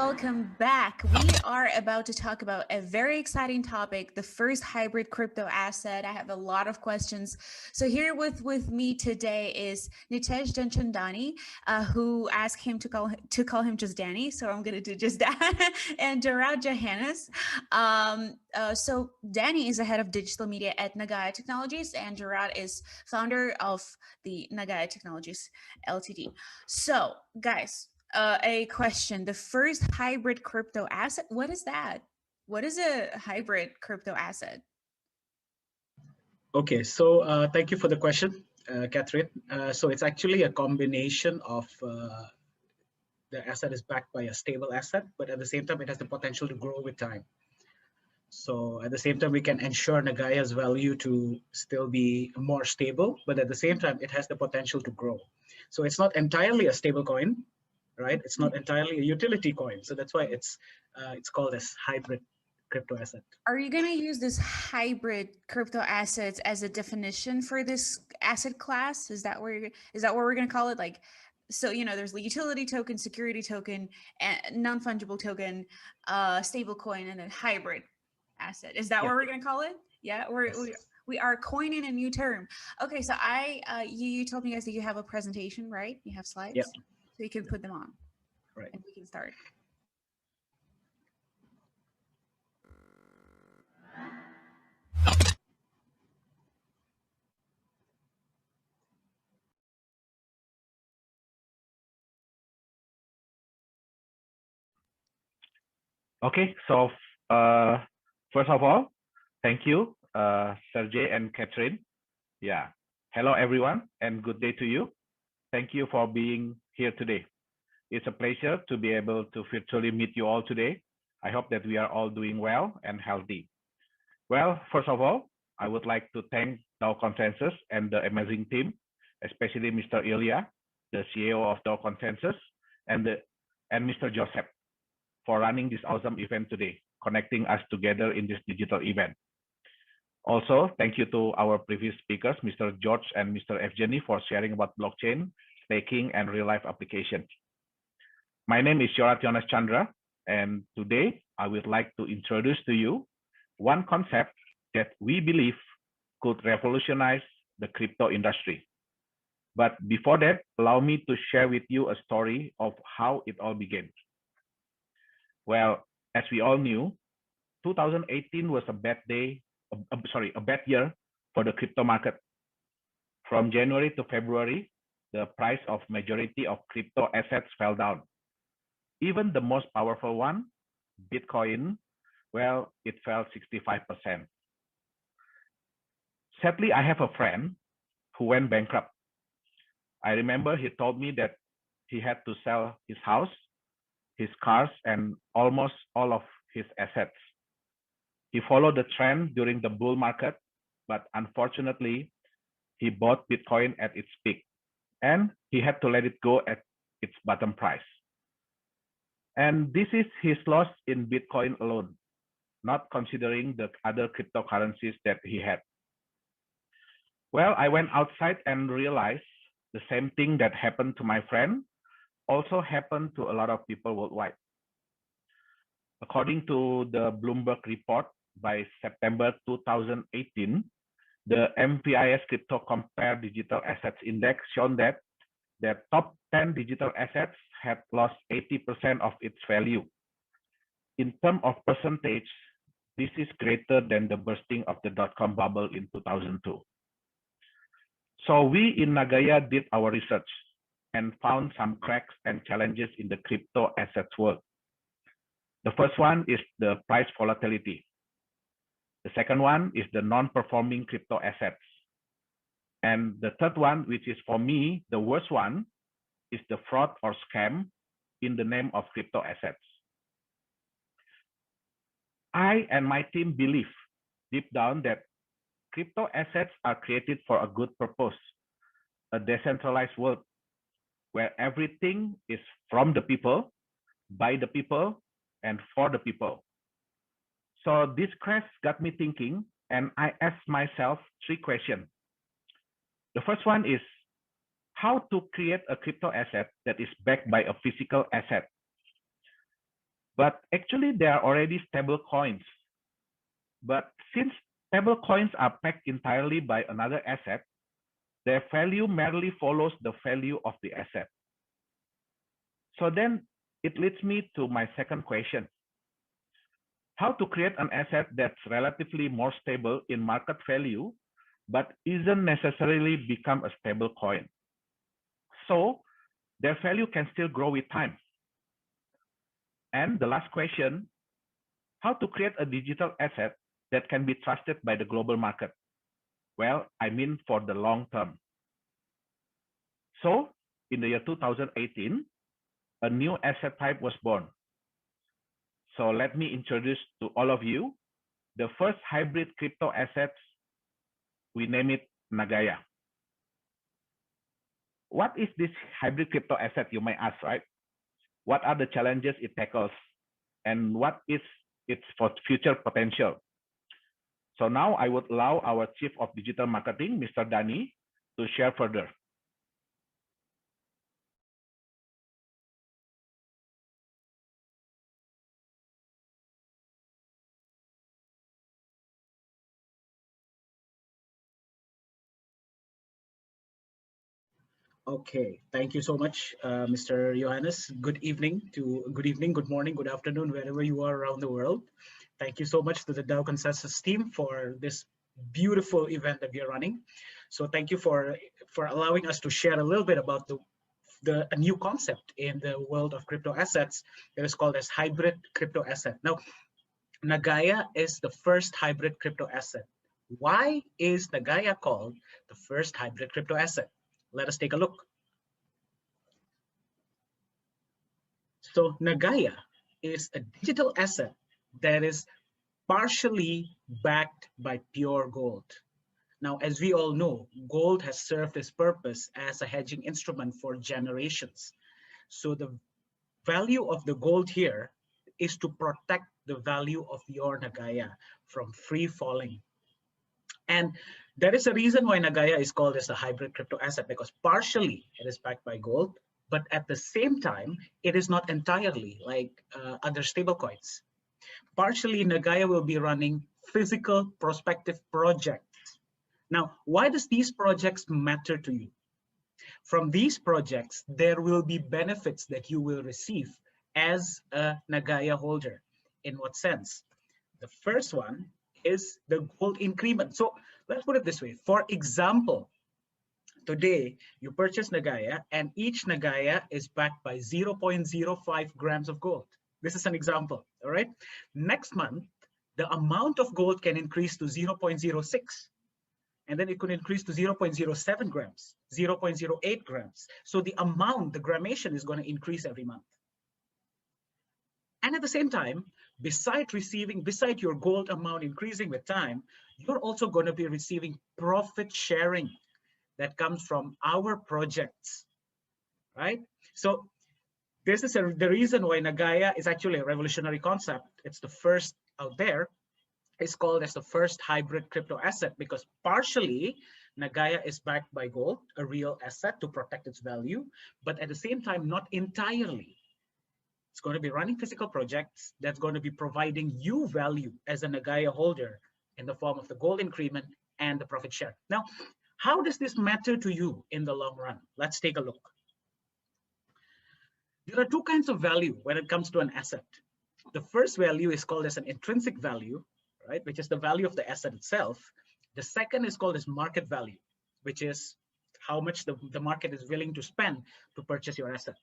welcome back. We are about to talk about a very exciting topic, the first hybrid crypto asset. I have a lot of questions. So here with me today is Nitesh Danchandani, who asked him to call him just Danny. So I'm gonna do just that. And Gerard Johannes. So Danny is the head of digital media at Nagaya Technologies, and Gerard is founder of the Nagaya Technologies Ltd. So guys, a question. The first hybrid crypto asset, what is that? What is a hybrid crypto asset? Okay, so thank you for the question, Catherine. So it's actually a combination of the asset is backed by a stable asset, but at the same time, it has the potential to grow with time. So at the same time, we can ensure Nagaya's value to still be more stable, but at the same time, it has the potential to grow. So it's not entirely a stable coin, right? It's not entirely a utility coin. So that's why it's called as hybrid crypto asset. Are you going to use this hybrid crypto assets as a definition for this asset class? Is that what we're going to call it? Like, so there's the utility token, security token, and non-fungible token, stable coin, and then hybrid asset. Is that what we're going to call it? Yeah, we are coining a new term. Okay, so you told me guys that you have a presentation, right? You have slides, yeah. So you can put them on, right? And we can start. Okay, so first of all, thank you, Sergey and Catherine. Yeah, hello everyone, and good day to you. Thank you for being here today. It's a pleasure to be able to virtually meet you all today. I hope that we are all doing well and healthy. Well, first of all, I would like to thank Dow Consensus and the amazing team, especially Mr. Ilya, the CEO of Dow Consensus, and Mr. Joseph for running this awesome event today, connecting us together in this digital event. Also, thank you to our previous speakers, Mr. George and Mr. Evgeny, for sharing about blockchain, staking, and real-life applications. My name is Yorat Jonas Chandra, and today I would like to introduce to you one concept that we believe could revolutionize the crypto industry. But before that, allow me to share with you a story of how it all began. Well, as we all knew, 2018 was a bad year for the crypto market. From January to February, the price of majority of crypto assets fell down. Even the most powerful one, Bitcoin, well, it fell 65%. Sadly, I have a friend who went bankrupt. I remember he told me that he had to sell his house, his cars, and almost all of his assets. He followed the trend during the bull market, but unfortunately, he bought Bitcoin at its peak, and he had to let it go at its bottom price. And this is his loss in Bitcoin alone, not considering the other cryptocurrencies that he had. Well, I went outside and realized the same thing that happened to my friend also happened to a lot of people worldwide. According to the Bloomberg report by September 2018, the MPIS Crypto Compare Digital Assets Index shown that the top 10 digital assets had lost 80% of its value. In terms of percentage, this is greater than the bursting of the dot-com bubble in 2002. So we in Nagaya did our research and found some cracks and challenges in the crypto assets world. The first one is the price volatility. The second one is the non-performing crypto assets. And the third one, which is for me, the worst one, is the fraud or scam in the name of crypto assets. I and my team believe deep down that crypto assets are created for a good purpose, a decentralized world where everything is from the people, by the people, and for the people. So this crash got me thinking, and I asked myself 3 questions. The first one is how to create a crypto asset that is backed by a physical asset. but actually they are already stable coins. But since stable coins are backed entirely by another asset, their value merely follows the value of the asset. So then it leads me to my second question. How to create an asset that's relatively more stable in market value, but isn't necessarily become a stable coin, so their value can still grow with time. And the last question, how to create a digital asset that can be trusted by the global market? Well, I mean for the long term. So in the year 2018, a new asset type was born. So let me introduce to all of you the first hybrid crypto assets. We name it NAGAYA. What is this hybrid crypto asset, you may ask, right? What are the challenges it tackles? And what is its future potential? So now I would allow our Chief of Digital Marketing, Mr. Dani, to share further. Okay, thank you so much, Mr. Johannes. Good evening, good morning, good afternoon, wherever you are around the world. Thank you so much to the DAO Consensus team for this beautiful event that we are running. So thank you for allowing us to share a little bit about a new concept in the world of crypto assets that is called as hybrid crypto asset. Now, NAGAYA is the first hybrid crypto asset. Why is NAGAYA called the first hybrid crypto asset? Let us take a look. So NAGAYA is a digital asset that is partially backed by pure gold. Now, as we all know, gold has served its purpose as a hedging instrument for generations. So the value of the gold here is to protect the value of your NAGAYA from free falling. And there is a reason why NAGAYA is called as a hybrid crypto asset, because partially it is backed by gold, but at the same time, it is not entirely like other stablecoins. Partially, NAGAYA will be running physical prospective projects. Now, why does these projects matter to you? From these projects, there will be benefits that you will receive as a NAGAYA holder. In what sense? The first one is the gold increment. So let's put it this way. For example, today you purchase NAGAYA and each NAGAYA is backed by 0.05 grams of gold. This is an example, all right? Next month, the amount of gold can increase to 0.06. And then it could increase to 0.07 grams, 0.08 grams. So the amount, the grammation is going to increase every month. And at the same time, beside your gold amount increasing with time, you're also going to be receiving profit sharing that comes from our projects, right? So this is the reason why NAGAYA is actually a revolutionary concept. It's the first out there. It's called as the first hybrid crypto asset because partially NAGAYA is backed by gold, a real asset to protect its value, but at the same time, not entirely. It's going to be running physical projects that's going to be providing you value as a NAGAYA holder in the form of the gold increment and the profit share. Now, how does this matter to you in the long run? Let's take a look. There are two kinds of value when it comes to an asset. The first value is called as an intrinsic value, right, which is the value of the asset itself. The second is called as market value, which is how much the market is willing to spend to purchase your asset.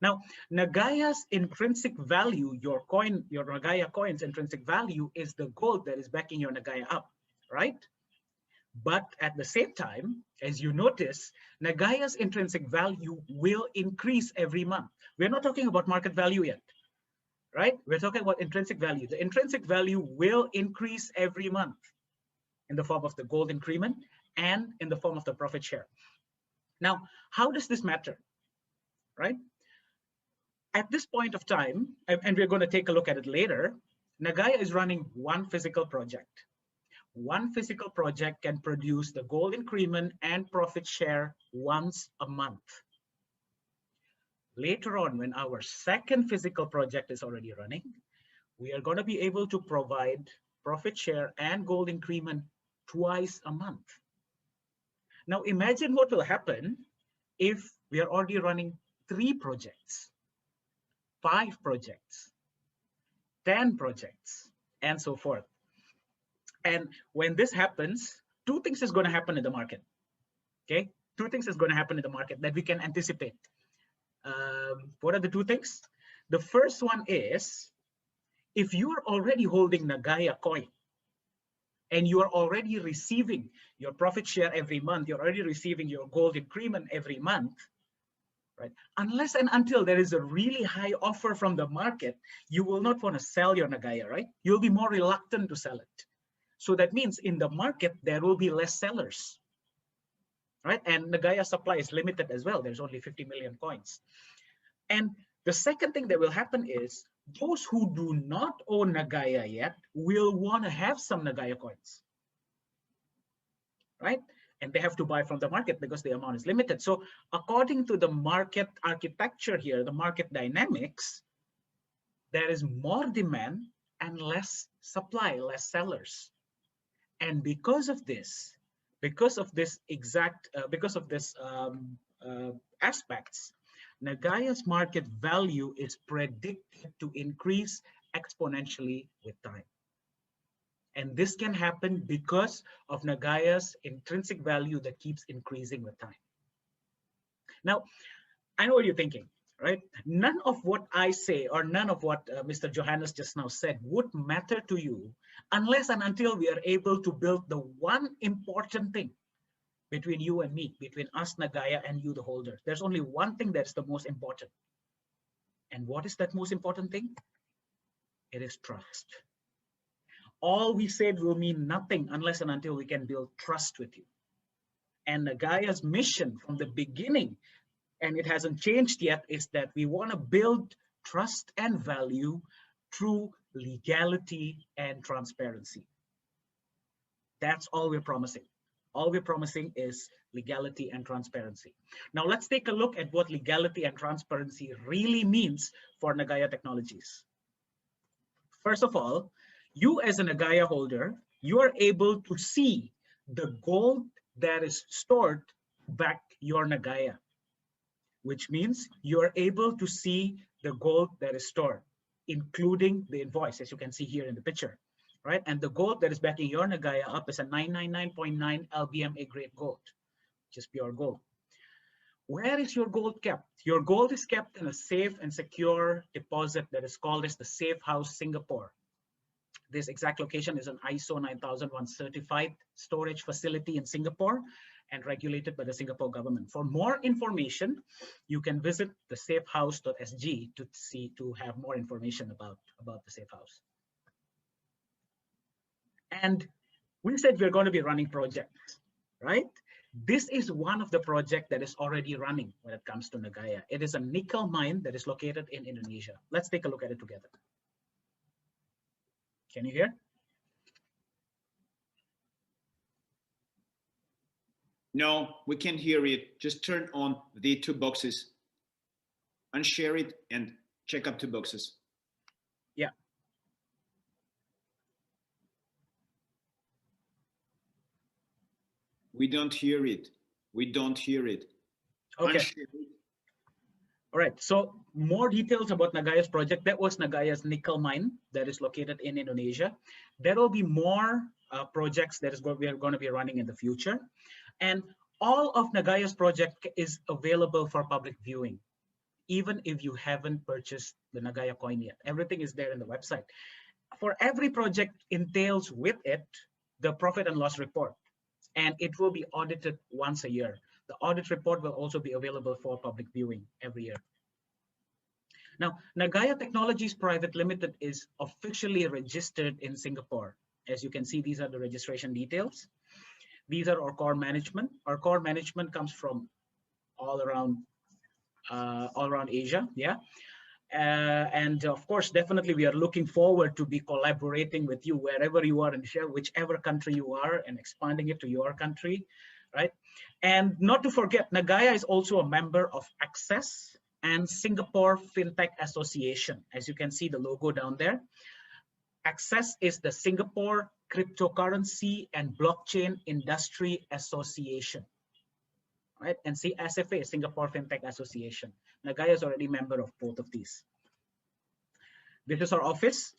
Now, NAGAYA's intrinsic value, your NAGAYA coin's intrinsic value is the gold that is backing your NAGAYA up, right? But at the same time, as you notice, NAGAYA's intrinsic value will increase every month. We're not talking about market value yet, right? We're talking about intrinsic value. The intrinsic value will increase every month in the form of the gold increment and in the form of the profit share. Now, how does this matter, right? At this point of time, and we're going to take a look at it later, NAGAYA is running one physical project. One physical project can produce the gold increment and profit share once a month. later on, when our second physical project is already running, we are going to be able to provide profit share and gold increment twice a month. Now imagine what will happen if we are already running 3 projects, 5 projects, 10 projects, and so forth. And when this happens, 2 things is going to happen in the market. Okay, 2 things is going to happen in the market that we can anticipate. What are the 2 things? The first one is, if you are already holding Nagaya coin and you are already receiving your profit share every month, you're already receiving your gold increment every month, right? Unless and until there is a really high offer from the market, you will not want to sell your Nagaya, right? You'll be more reluctant to sell it. So that means in the market, there will be less sellers, right? And Nagaya supply is limited as well. There's only 50 million coins. And the second thing that will happen is those who do not own Nagaya yet will want to have some Nagaya coins, right? And they have to buy from the market because the amount is limited. So according to the market architecture here, the market dynamics, there is more demand and less supply, less sellers. And because of this aspects, Nagaya's market value is predicted to increase exponentially with time. And this can happen because of Nagaya's intrinsic value that keeps increasing with time. Now, I know what you're thinking, right? None of what I say or none of what Mr. Johannes just now said would matter to you unless and until we are able to build the one important thing between you and me, between us, Nagaya, and you, the holder. There's only one thing that's the most important. And what is that most important thing? It is trust. All we said will mean nothing unless and until we can build trust with you. And Nagaya's mission from the beginning, and it hasn't changed yet, is that we want to build trust and value through legality and transparency. That's all we're promising. All we're promising is legality and transparency. Now let's take a look at what legality and transparency really means for Nagaya Technologies. First of all, you as a Nagaya holder, you are able to see the gold that is stored back your Nagaya, which means you are able to see the gold that is stored, including the invoice, as you can see here in the picture, right? And the gold that is backing your Nagaya up is a 999.9 LBMA grade gold, just pure gold. Where is your gold kept? Your gold is kept in a safe and secure deposit that is called as the Safe House Singapore. This exact location is an ISO 9001 certified storage facility in Singapore and regulated by the Singapore government. For more information, you can visit the safehouse.sg to have more information about the Safe House. And we said we're going to be running projects, right? This is one of the projects that is already running when it comes to Nagaya. It is a nickel mine that is located in Indonesia. Let's take a look at it together. Can you hear? No, we can't hear it. Just turn on the 2 boxes, unshare it, and check up 2 boxes. Yeah. We don't hear it. We don't hear it. Okay. Unshare it. All right, so more details about Nagaya's project. That was Nagaya's nickel mine that is located in Indonesia. There will be more projects that we are going to be running in the future. And all of Nagaya's project is available for public viewing, even if you haven't purchased the Nagaya coin yet. Everything is there in the website. For every project entails with it the profit and loss report, and it will be audited once a year. The audit report will also be available for public viewing every year. Now, Nagaya Technologies Private Limited is officially registered in Singapore. As you can see, these are the registration details. These are our core management. Our core management comes from all around Asia, yeah. And of course, definitely we are looking forward to be collaborating with you wherever you are in Asia, whichever country you are, and expanding it to your country, right? And not to forget, Nagaya is also a member of Access and Singapore FinTech Association. As you can see the logo down there. Access is the Singapore Cryptocurrency and Blockchain Industry Association. Right? And SFA is Singapore FinTech Association. Nagaya is already a member of both of these. This is our office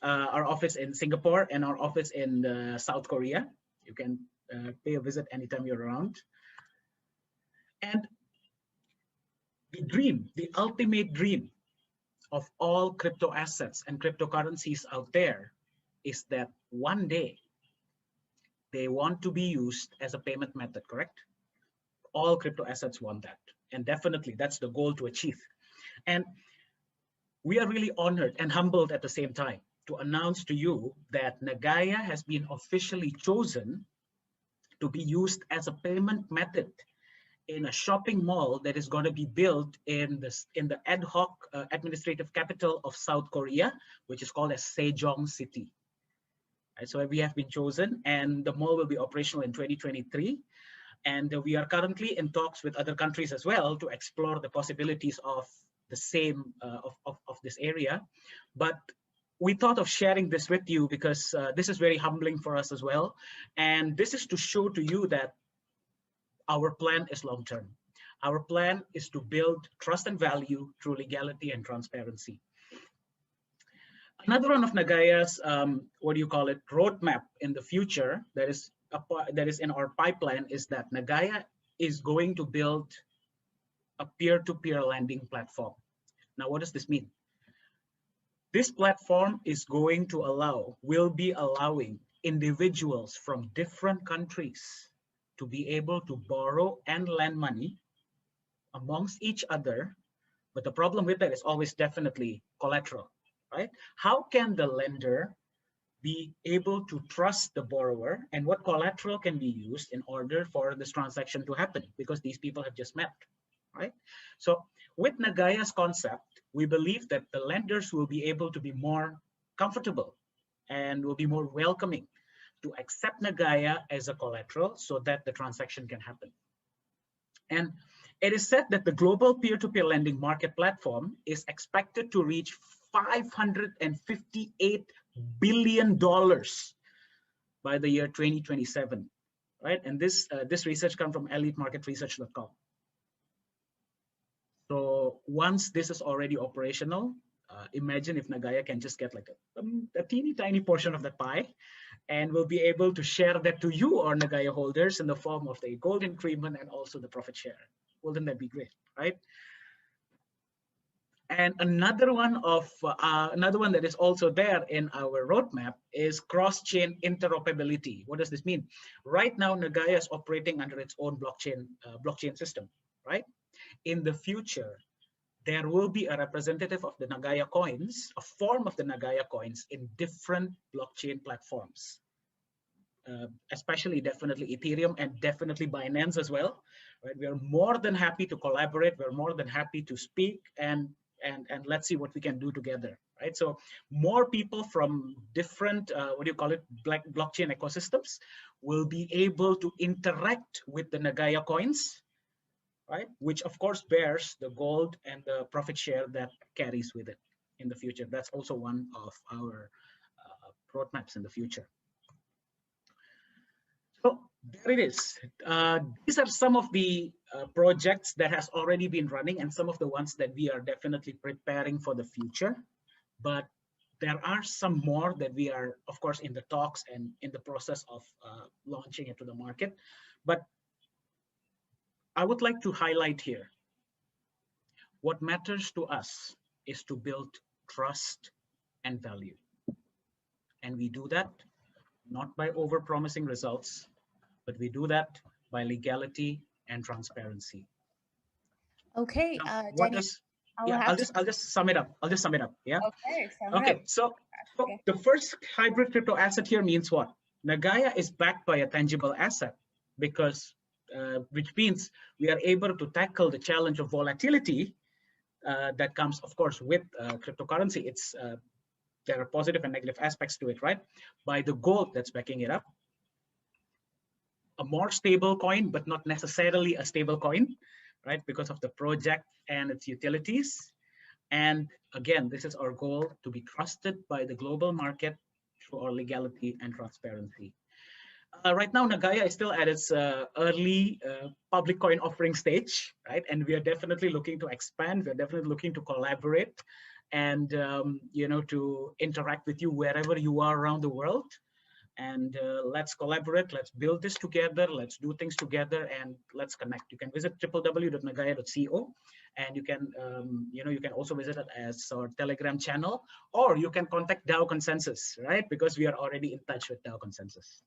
in Singapore and our office in South Korea. You can pay a visit anytime you're around. And the dream, the ultimate dream of all crypto assets and cryptocurrencies out there is that one day they want to be used as a payment method, correct? All crypto assets want that. And definitely that's the goal to achieve. And we are really honored and humbled at the same time to announce to you that Nagaya has been officially chosen to be used as a payment method in a shopping mall that is going to be built in the ad hoc administrative capital of South Korea, which is called as Sejong City. Right, so we have been chosen, and the mall will be operational in 2023. And we are currently in talks with other countries as well to explore the possibilities of the same of this area. But we thought of sharing this with you because this is very humbling for us as well. And this is to show to you that our plan is long-term. Our plan is to build trust and value through legality and transparency. Another one of Nagaya's, roadmap in the future that is in our pipeline is that Nagaya is going to build a peer-to-peer lending platform. Now, what does this mean? This platform is going to will be allowing individuals from different countries to be able to borrow and lend money amongst each other. But the problem with that is always definitely collateral, right? How can the lender be able to trust the borrower, and what collateral can be used in order for this transaction to happen? Because these people have just met, right? So with Nagaya's concept, we believe that the lenders will be able to be more comfortable and will be more welcoming to accept Nagaya as a collateral so that the transaction can happen. And it is said that the global peer-to-peer lending market platform is expected to reach $558 billion by the year 2027, right? And this research comes from elitemarketresearch.com. So once this is already operational, imagine if Nagaya can just get like a teeny tiny portion of the pie, and we'll be able to share that to you, our Nagaya holders, in the form of the gold increment and also the profit share. Wouldn't that be great, right? And another one that is also there in our roadmap is cross-chain interoperability. What does this mean? Right now, Nagaya is operating under its own blockchain system, right? In the future, there will be a representative of the Nagaya coins, a form of the Nagaya coins in different blockchain platforms, especially definitely Ethereum and definitely Binance as well. Right? We are more than happy to collaborate. We're more than happy to speak and let's see what we can do together. Right? So more people from different, blockchain ecosystems will be able to interact with the Nagaya coins, right? Which of course bears the gold and the profit share that carries with it in the future. That's also one of our roadmaps in the future. So there it is. These are some of the projects that has already been running and some of the ones that we are definitely preparing for the future. But there are some more that we are, of course, in the talks and in the process of launching it to the market. But I would like to highlight here, what matters to us is to build trust and value. And we do that not by over-promising results, but we do that by legality and transparency. Okay, now, I'll just sum it up. Yeah. Okay. So the first hybrid crypto asset here means what? Nagaya is backed by a tangible asset, because which means we are able to tackle the challenge of volatility that comes, of course, with cryptocurrency. There are positive and negative aspects to it, right? By the gold that's backing it up, a more stable coin, but not necessarily a stable coin, right? Because of the project and its utilities. And again, this is our goal, to be trusted by the global market through our legality and transparency. Right now, Nagaya is still at its early public coin offering stage, right? And we are definitely looking to expand. We're definitely looking to collaborate and, to interact with you wherever you are around the world. And let's collaborate, let's build this together, let's do things together, and let's connect. You can visit www.nagaya.co, and you can you can also visit it as our Telegram channel, or you can contact DAO Consensus, right? Because we are already in touch with DAO Consensus.